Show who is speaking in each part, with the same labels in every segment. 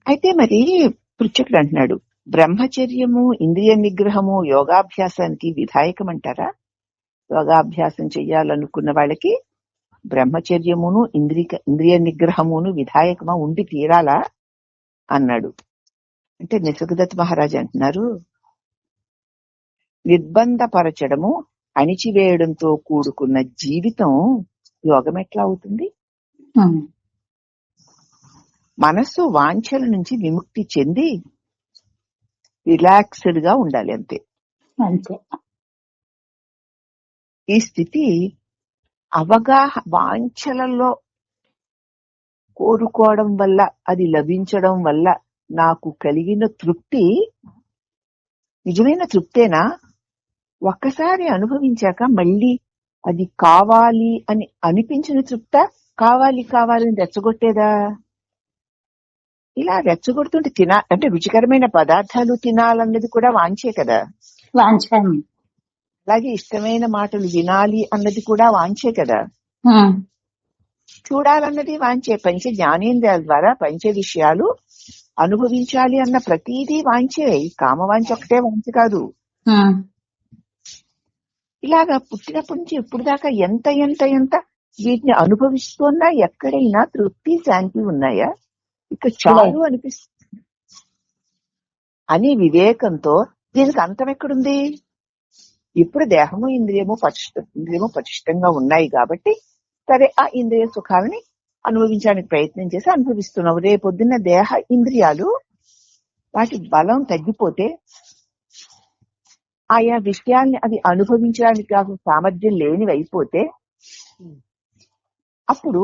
Speaker 1: అయితే మరి పృచ్ఛకుడు అంటున్నాడు, బ్రహ్మచర్యము ఇంద్రియ నిగ్రహము యోగాభ్యాసానికి విధాయకం అంటారా? యోగాభ్యాసం చెయ్యాలనుకున్న వాళ్ళకి బ్రహ్మచర్యమును ఇంద్రియ నిగ్రహమును విధాయకమా, ఉండి తీరాలా అన్నాడు. అంటే నిసర్గదత్త మహారాజు అంటున్నారు, నిర్బంధపరచడము అణిచివేయడంతో కూడుకున్న జీవితం యోగం ఎట్లా అవుతుంది? మనస్సు వాంఛల నుంచి విముక్తి చెంది రిలాక్స్డ్ గా ఉండాలి, అంతే. ఈ స్థితి వాంఛలలో కోరుకోవడం వల్ల, అది లభించడం వల్ల నాకు కలిగిన తృప్తి నిజమైన తృప్తేనా? ఒక్కసారి అనుభవించాక మళ్ళీ అది కావాలి అని అనిపించిన తృప్త, కావాలి కావాలని రెచ్చగొట్టేదా? ఇలా రెచ్చగొడుతుంటే అంటే రుచికరమైన పదార్థాలు తినాలన్నది కూడా వాంఛే కదా. అలాగే ఇష్టమైన మాటలు వినాలి అన్నది కూడా వాంఛే కదా. చూడాలన్నది వాంఛే. పంచ జ్ఞానేంద్రియాల ద్వారా పంచ విషయాలు అనుభవించాలి అన్న ప్రతిదీ వాంఛే. కామవాంఛ ఒకటే వాంఛ కాదు. ఇలాగా పుట్టినప్పటి నుంచి ఇప్పుడు దాకా ఎంత ఎంత ఎంత వీటిని అనుభవిస్తున్నా ఎక్కడైనా తృప్తి శాంతి ఉన్నాయా? ఇక చాలు అనిపిస్తుంది అని వివేకంతో దీనికి అంతం ఎక్కడుంది? ఇప్పుడు దేహము ఇంద్రియము పటిష్టంగా ఉన్నాయి కాబట్టి సరే, ఆ ఇంద్రియ సుఖాలని అనుభవించడానికి ప్రయత్నం చేసి అనుభవిస్తున్నావు. రేపొద్దున్న దేహ ఇంద్రియాలు వాటి బలం తగ్గిపోతే, ఆయా విషయాల్ని అవి అనుభవించడానికి కాకుండా సామర్థ్యం లేనివి అయిపోతే, అప్పుడు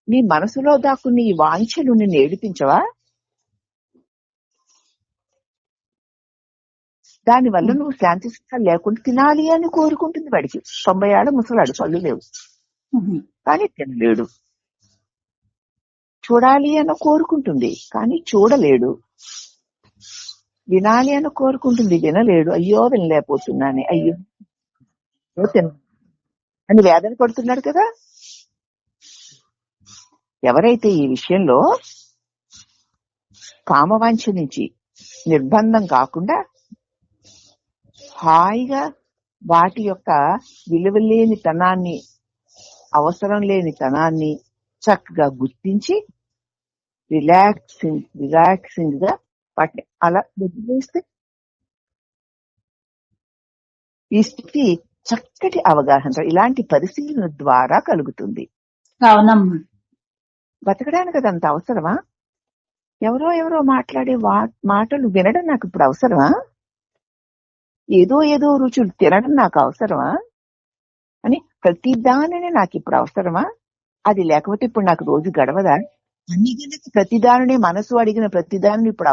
Speaker 1: నీ మనసులో దాక్కున్న ఈ వాంఛలు నిన్ను ఏడిపించవా? దానివల్ల నువ్వు శాంతి సుఖాలు లేకుండా తినాలి అని కోరుకుంటుంది వాడికి. 90 ఏళ్ల ముసలాడు, పళ్ళు లేవు కానీ తినలేడు. చూడాలి అని కోరుకుంటుంది కానీ చూడలేడు. వినాలి అని కోరుకుంటుంది, వినలేడు. అయ్యో వినలేకపోతున్నానే, అయ్యో తిన అని వేదన పడుతున్నాడు కదా. ఎవరైతే ఈ విషయంలో కామవాంఛ నుంచి నిర్బంధం కాకుండా హాయిగా వాటి యొక్క విలువలేని తనాన్ని, అవసరం లేని తనాన్ని చక్కగా గుర్తించి రిలాక్సింగ్ గా వాటిని అలా వదిలేస్తే ఈ స్థితి చక్కటి అవగాహన ఇలాంటి పరిశీలన ద్వారా కలుగుతుంది.
Speaker 2: అవునమ్మా.
Speaker 1: బతకడానికి అదంత అవసరమా? ఎవరో మాట్లాడే మాటలు వినడం నాకు ఇప్పుడు అవసరమా? ఏదో రుచులు తినడం నాకు అవసరమా అని ప్రతి దానిని నాకు ఇప్పుడు అవసరమా? అది లేకపోతే ఇప్పుడు నాకు రోజు గడవదా? ప్రతిదానిని మనసు అడిగిన ప్రతిదానిని ఇప్పుడు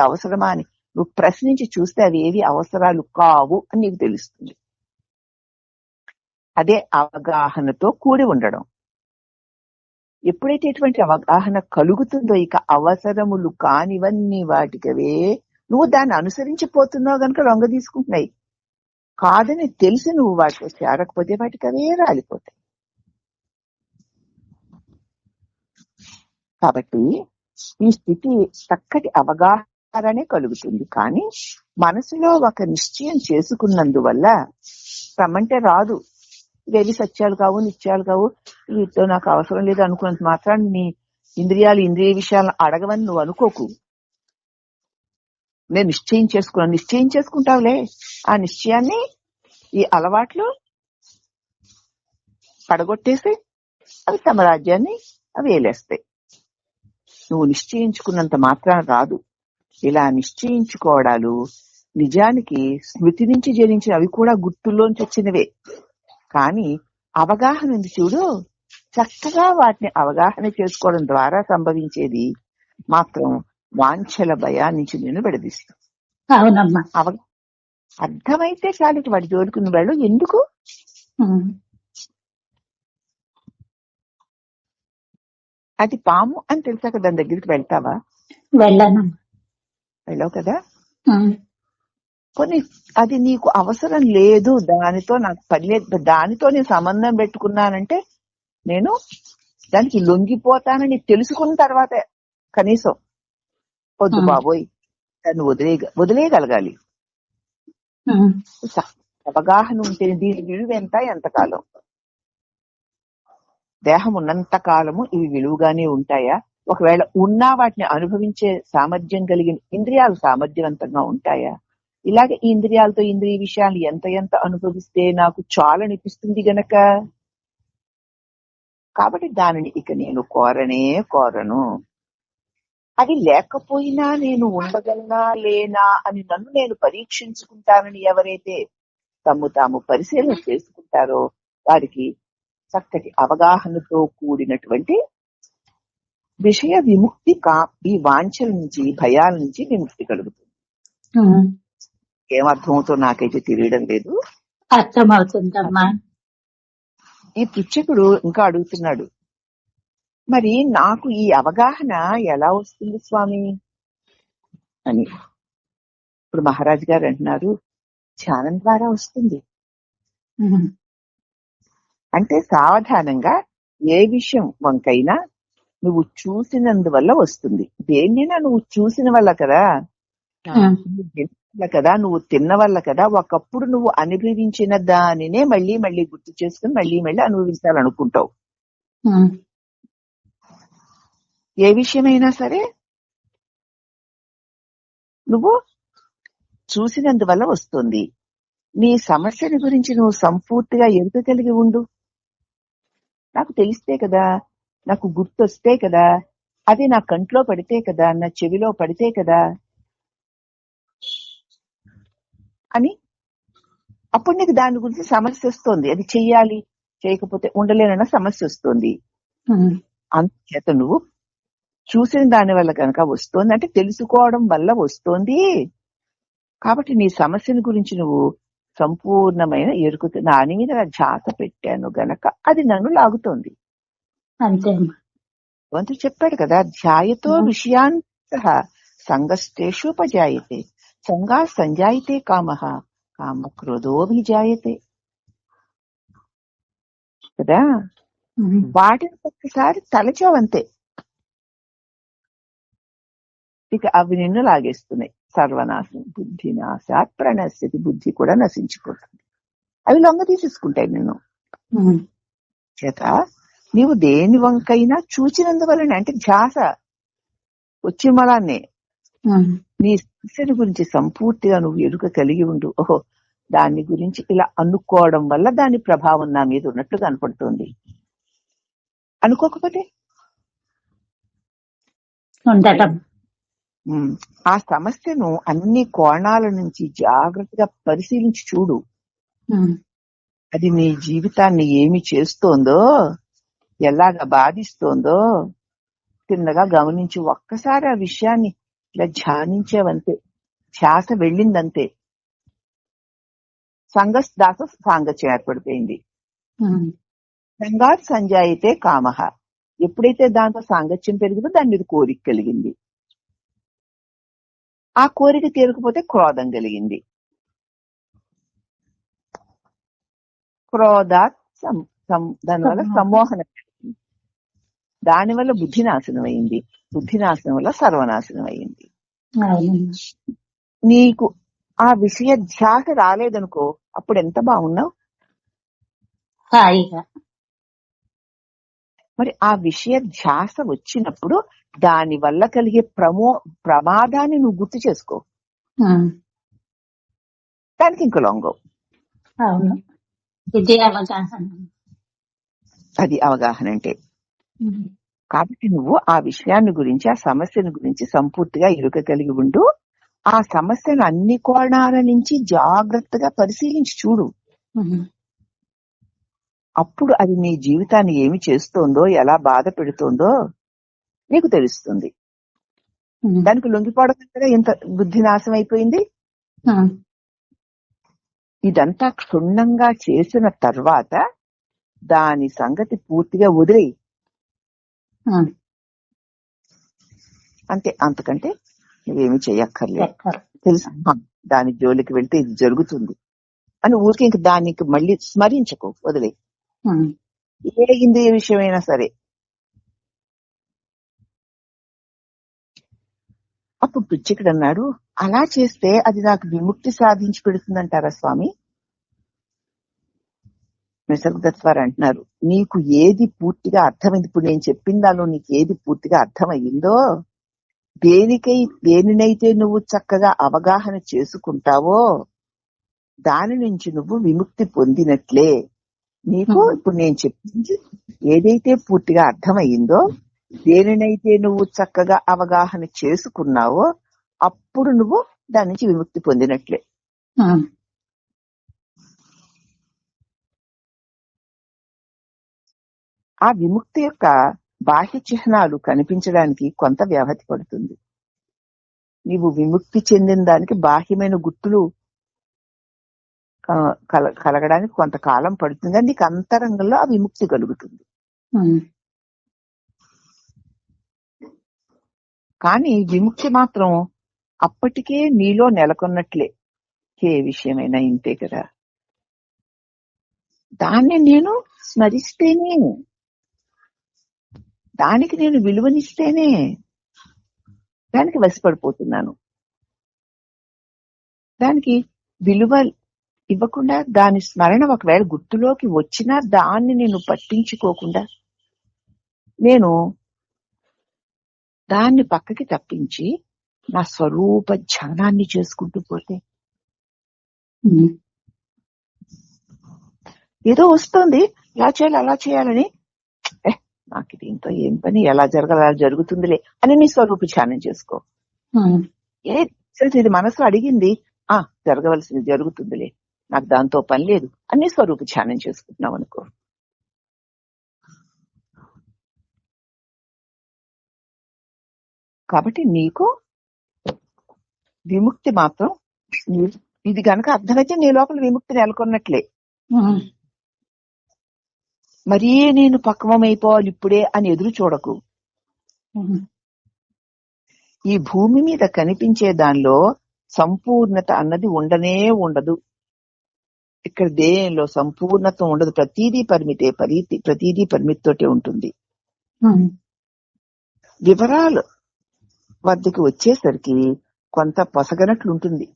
Speaker 1: అవసరమా అని నువ్వు ప్రశ్నించి చూస్తే అవి ఏవి అవసరాలు కావు అని నీకు తెలుస్తుంది. అదే అవగాహనతో కూడి ఉండడం. ఎప్పుడైతే ఇటువంటి అవగాహన కలుగుతుందో ఇక అవసరములు కానివన్నీ వాటికవే నువ్వు దాన్ని అనుసరించిపోతున్నావు గనుక లొంగ తీసుకుంటున్నాయి. కాదని తెలిసి నువ్వు వాటిలో చేరకపోతే వాటికవే రాలిపోతాయి. కాబట్టి ఈ స్థితి చక్కటి అవగాహననే కలుగుతుంది. కానీ మనసులో ఒక నిశ్చయం చేసుకున్నందువల్ల రమ్మంటే రాదు. ఇవేవి సత్యాలు కావు, నిత్యాలు కావు, వీటితో నాకు అవసరం లేదు అనుకున్నంత మాత్రాన్ని నీ ఇంద్రియ విషయాలను అడగవని నువ్వు అనుకోకు. నేను నిశ్చయం చేసుకుంటావులే. ఆ నిశ్చయాన్ని ఈ అలవాట్లు పడగొట్టేసి అవి తమ రాజ్యాన్ని అవి ఏలేస్తాయి. నువ్వు నిశ్చయించుకున్నంత మాత్రాన రాదు. ఇలా నిశ్చయించుకోవడాలు నిజానికి స్మృతి నుంచి జరించిన అవి కూడా గుర్తుల్లోంచి వచ్చినవే. కానీ అవగాహన ఉంది చూడు, చక్కగా వాటిని అవగాహన చేసుకోవడం ద్వారా సంభవించేది మాత్రం వాంఛల భయాన్ని నుంచి నేను విడదీస్తాను.
Speaker 2: అవునమ్మా.
Speaker 1: అర్థమైతే చాలు వాడి జోడుకున్న వాళ్ళు ఎందుకు. అది పాము అని తెలిసాక దాని దగ్గరికి వెళ్తావా? వెళ్ళావు కదా. కొన్ని అది నీకు అవసరం లేదు, దానితో నాకు పని లేదు, దానితో నేను సంబంధం పెట్టుకున్నానంటే నేను దానికి లొంగిపోతానని తెలుసుకున్న తర్వాత కనీసం వద్దు బాబోయ్ దాన్ని వదిలేయగలగాలి. అవగాహన ఉంటే దీని విలువ ఎంతకాలం, దేహం ఉన్నంత కాలము ఇవి విలువగానే ఉంటాయా? ఒకవేళ ఉన్నా వాటిని అనుభవించే సామర్థ్యం కలిగిన ఇంద్రియాలు సామర్థ్యవంతంగా ఉంటాయా? ఇలాగే ఈ ఇంద్రియాలతో ఇంద్రియ విషయాలు ఎంత అనుభవిస్తే నాకు చాలనిపిస్తుంది గనక, కాబట్టి దానిని ఇక నేను కోరను. అది లేకపోయినా నేను ఉండగలనా లేనా అని నన్ను నేను పరీక్షించుకుంటానని ఎవరైతే తాము పరిశీలన చేసుకుంటారో వారికి చక్కటి అవగాహనతో కూడినటువంటి విషయ విముక్తి ఈ వాంఛల నుంచి, భయాల నుంచి విముక్తి కలుగుతుంది. ఏమర్థమవుతో నాకైతే తెలియడం లేదు.
Speaker 2: అర్థమవుతుందమ్మా.
Speaker 1: ఈ పృచ్ఛకుడు ఇంకా అడుగుతున్నాడు, మరి నాకు ఈ అవగాహన ఎలా వస్తుంది స్వామి అని. ఇప్పుడు మహారాజు గారు అంటున్నారు, ధ్యానం ద్వారా వస్తుంది. అంటే సావధానంగా ఏ విషయం వంకైనా నువ్వు చూసినందువల్ల వస్తుంది. దేన్నైనా నువ్వు చూసిన వల్ల కదా, నువ్వు తిన్న వల్ల కదా, ఒకప్పుడు నువ్వు అనుభవించిన దానినే మళ్ళీ మళ్ళీ గుర్తు చేసుకుని మళ్ళీ మళ్ళీ అనుభవించాలనుకుంటావు. ఏ విషయమైనా సరే నువ్వు చూసినందువల్ల వస్తుంది. నీ సమస్యని గురించి నువ్వు సంపూర్తిగా ఎరుక కలిగి ఉండు. నాకు తెలిస్తే కదా, నాకు గుర్తొస్తే కదా, అది నా కంట్లో పడితే కదా, నా చెవిలో పడితే కదా అని అప్పుడు నీకు దాని గురించి సమస్య వస్తుంది. అది చెయ్యాలి, చేయకపోతే ఉండలేనన్న సమస్య వస్తుంది. అందుచేత నువ్వు చూసిన దాని వల్ల కనుక వస్తోంది అంటే తెలుసుకోవడం వల్ల వస్తోంది. కాబట్టి నీ సమస్యని గురించి నువ్వు సంపూర్ణమైన ఎరుకుతూ దాని మీద నా ధ్యాస పెట్టాను గనక అది నన్ను లాగుతోంది.
Speaker 2: అంతే
Speaker 1: భగవంతుడు చెప్పాడు కదా, ధ్యాయతో విషయాన్ సంగస్తేషోపజాయతే సంగా సంజాయితే కామః కామ క్రోధోభిజాయతే కదా. వాటిని ఒక్కసారి తలచావంతే, ఇక అవి నిన్ను లాగేస్తున్నాయి. సర్వనాశం బుద్ధి నాశాత్ ప్రణశ్యతి, బుద్ధి కూడా నశించిపోతుంది. అవి లొంగ తీసేసుకుంటాయి నిన్ను. చేత నీవు దేని వంకైనా చూచినందువలన, అంటే ధ్యాస వచ్చి మలాన్నే నీ సమస్యని గురించి సంపూర్తిగా నువ్వు ఎరుక కలిగి ఉండు. ఓహో, దాని గురించి ఇలా అనుకోవడం వల్ల దాని ప్రభావం నా మీద ఉన్నట్లు కనపడుతుంది. అనుకోకపోతే ఆ సమస్యను అన్ని కోణాల నుంచి జాగ్రత్తగా పరిశీలించి చూడు. అది నీ జీవితాన్ని ఏమి చేస్తోందో, ఎలాగ బాధిస్తోందో తిన్నగా గమనించి ఒక్కసారి ఆ విషయాన్ని ఇలా ధ్యానించేవంతే, ధ్యాస వెళ్ళిందంతే, సంగదాస సాంగత్యం ఏర్పడిపోయింది. సంగాత్ సంజాయితే కామః, ఎప్పుడైతే దాంతో సాంగత్యం పెరిగిందో దాని మీద కోరిక కలిగింది. ఆ కోరిక తీరకపోతే క్రోధం కలిగింది. క్రోధాత్ దానివల్ల సమ్మోహనం, దానివల్ల బుద్ధి నాశనం అయింది. బుద్ధి నాశనం వల్ల సర్వనాశనం అయింది. నీకు ఆ విషయ ధ్యాస రాలేదనుకో, అప్పుడు ఎంత బాగున్నావు. మరి ఆ విషయ ధ్యాస వచ్చినప్పుడు దాని వల్ల కలిగే ప్రమాదాన్ని నువ్వు గుర్తు చేసుకో, దానికి ఇంకో లొంగవు. అది అవగాహన అంటే. కాబట్టి నువ్వు ఆ విషయాన్ని గురించి, ఆ సమస్యను గురించి సంపూర్తిగా ఎరుక కలిగి ఉండు. ఆ సమస్యను అన్ని కోణాల నుంచి జాగ్రత్తగా పరిశీలించి చూడు. అప్పుడు అది నీ జీవితాన్ని ఏమి చేస్తోందో, ఎలా బాధ పెడుతోందో నీకు తెలుస్తుంది. దానికి లొంగిపోవడం కదా ఇంత బుద్ధి నాశనం అయిపోయింది. ఇదంతా క్షుణ్ణంగా చేసిన తర్వాత దాని సంగతి పూర్తిగా వదిలేయి అంతే. అంతకంటే నువ్వేమి చేయక్కర్లేదు. తెలుసు, దాని జోలికి వెళ్తే ఇది జరుగుతుంది అని ఊరికి ఇంక దానికి మళ్ళీ స్మరించకు, వదిలే. ఏ ఇంద్రియ విషయమైనా సరే అప్పుడు పిచ్చికుడు అన్నాడు, అలా చేస్తే అది నాకు విముక్తి సాధించి పెడుతుందంటారా స్వామి? నిసర్గదత్ వారు అంటున్నారు, నీకు ఏది పూర్తిగా అర్థమైంది, ఇప్పుడు నేను చెప్పిన దానిలో నీకు ఏది పూర్తిగా అర్థమయ్యిందో, దేనినైతే నువ్వు చక్కగా అవగాహన చేసుకుంటావో దాని నుంచి నువ్వు విముక్తి పొందినట్లే. నీకు ఇప్పుడు నేను చెప్పింది ఏదైతే పూర్తిగా అర్థమయ్యిందో, దేనినైతే నువ్వు చక్కగా అవగాహన చేసుకున్నావో అప్పుడు నువ్వు దాని నుంచి విముక్తి పొందినట్లే. ఆ విముక్తి యొక్క బాహ్య చిహ్నాలు కనిపించడానికి కొంత వ్యవధి పడుతుంది. నీవు విముక్తి చెందిన దానికి బాహ్యమైన గుర్తులు కలగడానికి కొంతకాలం పడుతుంది, నీకు అంతరంగంలో ఆ విముక్తి కలుగుతుంది. కానీ విముక్తి మాత్రం అప్పటికే నీలో నెలకొన్నట్లే. ఏ విషయమైనా ఇంతే కదా. దాన్ని నేను స్మరిస్తేనే, దానికి నేను విలువనిస్తేనే దానికి వశపడిపోతున్నాను. దానికి విలువ ఇవ్వకుండా దాని స్మరణ ఒకవేళ గుర్తులోకి వచ్చినా దాన్ని నేను పట్టించుకోకుండా నేను దాన్ని పక్కకి తప్పించి నా స్వరూప ధ్యానాన్ని చేసుకుంటూ పోతే ఏదో వస్తుంది, ఇలా చేయాలి అలా చేయాలని, నాకు దీంతో ఏం పని, ఎలా జరగాలి అలా జరుగుతుందిలే అని నీ స్వరూప ధ్యానం చేసుకో. ఇది మనసులో అడిగింది, జరగవలసింది జరుగుతుందిలే, నాకు దాంతో పని లేదు అని స్వరూప ధ్యానం చేసుకుంటున్నావు అనుకో. కాబట్టి నీకు విముక్తి మాత్రం ఇది గనక అర్థమైతే నీ లోపల విముక్తి నెలకొన్నట్లే. మరీ నేను పక్వమైపోవాలి ఇప్పుడే అని ఎదురు చూడకు. ఈ భూమి మీద కనిపించే దానిలో సంపూర్ణత అన్నది ఉండనే ఉండదు. ఇక్కడ దేనిలో సంపూర్ణత ఉండదు, ప్రతీదీ పరిమితే, ప్రతీదీ పరిమితితోటే ఉంటుంది. వివరాలు వద్దకు వచ్చేసరికి కొంత పొసగనట్లుంటుంది.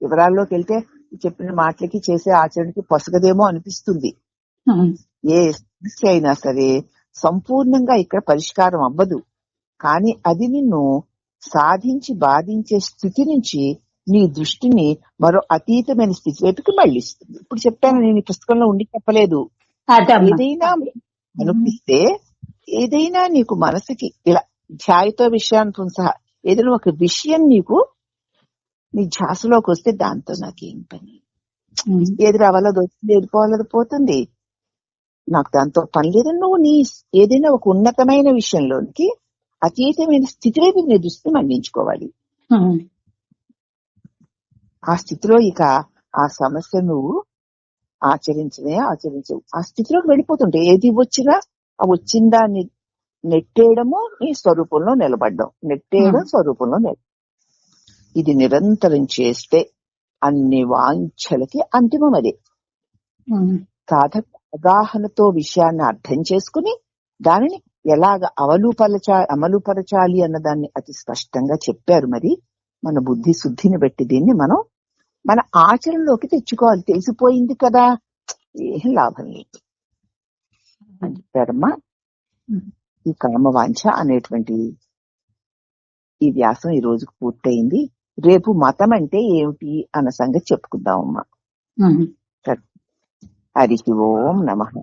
Speaker 1: వివరాల్లోకి వెళ్తే చెప్పిన మాటలకి చేసే ఆచరణకి పొసగదేమో అనిపిస్తుంది. ఏ సమస్య అయినా సరే సంపూర్ణంగా ఇక్కడ పరిష్కారం అవ్వదు. కానీ అది నిన్ను సాధించి బాధించే స్థితి నుంచి నీ దృష్టిని మరో అతీతమైన స్థితి వైపుకి మళ్ళిస్తుంది. ఇప్పుడు చెప్పాను, నేను ఈ పుస్తకంలో ఉండి చెప్పలేదు. ఏదైనా అనిపిస్తే, ఏదైనా నీకు మనసుకి ఇలా ధ్యాయతో విషయాన్ని సహా ఏదైనా ఒక విషయం నీకు నీ ధ్యాసలోకి వస్తే దాంతో నాకేం పని, ఏది రావాలో దొరికింది, వెళ్ళిపోవాలో పోతుంది, నాకు దాంతో పని లేదని నువ్వు నీ ఏదైనా ఒక ఉన్నతమైన విషయంలోనికి అతీతమైన స్థితి వైపు నీ దృష్టిని మళ్లించుకోవాలి. ఆ స్థితిలో ఇక ఆ సమస్య నువ్వు ఆచరించవు. ఆ స్థితిలోకి వెళ్ళిపోతుంటే ఏది వచ్చినా ఆ వచ్చిందా నెట్టేయడము, నీ స్వరూపంలో నిలబడ్డం, నెట్టేయడం, స్వరూపంలో ఇది నిరంతరం చేస్తే అన్ని వాంఛలకి అంతిమం అదే. సాధక అవగాహనతో విషయాన్ని అర్థం చేసుకుని దానిని ఎలాగ అమలుపరచాలి అన్న దాన్ని అతి స్పష్టంగా చెప్పారు. మరి మన బుద్ధి శుద్ధిని బట్టి దీన్ని మనం మన ఆచరణలోకి తెచ్చుకోవాలి. తెలిసిపోయింది కదా, ఏం లాభం లేదు అని చెప్పారమ్మా. ఈ కామవాంఛ అనేటువంటి ఈ వ్యాసం ఈ రోజుకు పూర్తయింది. రేపు మతం అంటే ఏమిటి అన్న సంగతి చెప్పుకుందామమ్మా. హరి ఓం నమః.